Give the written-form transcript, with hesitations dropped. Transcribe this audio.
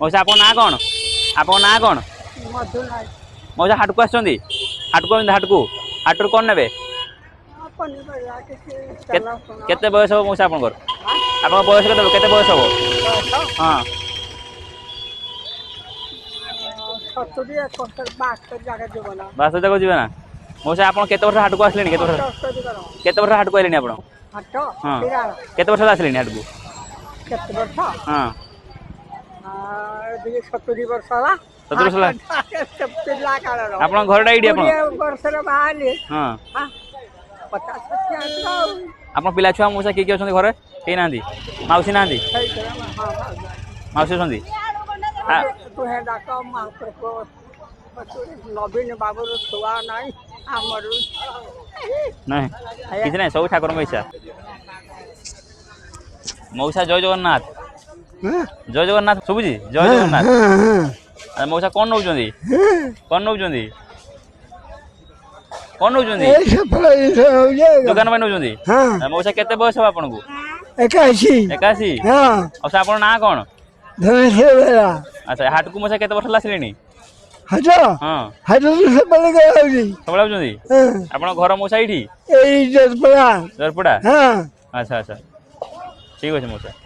मौसा आपन ना कौन आपन ना कौन मौसा हाट को आछंदी हाट को हाटरू कौन नेबे केते बयस हो मौसा आपनकर आपन बयस केते बयस हो हां 70 72 जागा जीवना बास जगह जीवे ना मौसा आपन केते वर्ष हाट को आसलेनी केते वर्ष हाट को आलेनी आपन हाट हां फिरा केते वर्ष आसलेनी हाट को केते वर्ष हां दिए 70 वर्ष ला 70 वर्ष ला पिला काढा आपन घरडा आईडी आपन 20 वर्ष रे बाहाले हां हां 50 60 आपन पिला छुआ मौसा के अछंदी घरे के नांदी माउसी नांदी माउसी छंदी तू हे डाका महापुर को नवीन बाबू छुआ नहीं आमर नहीं किछ नहीं सब ठाकुर मौसा मौसा जय जगन्नाथ जय जगन्नाथ सुबुजी जय जगन्नाथ मौसा कौन नौचंदी कौन नौचंदी कौन नौचंदी दुकान में नौचंदी मौसा केते बयस हो आपन को 81 हां औसा आपन ना कौन अच्छा हाट को मौसा केते वर्ष लासलेनी हज हां हज से बड़े गई सबला होचंदी आपन घर मौसा इठी ए जरपड़ा जरपड़ा हां अच्छा अच्छा ठीक अछि मौसा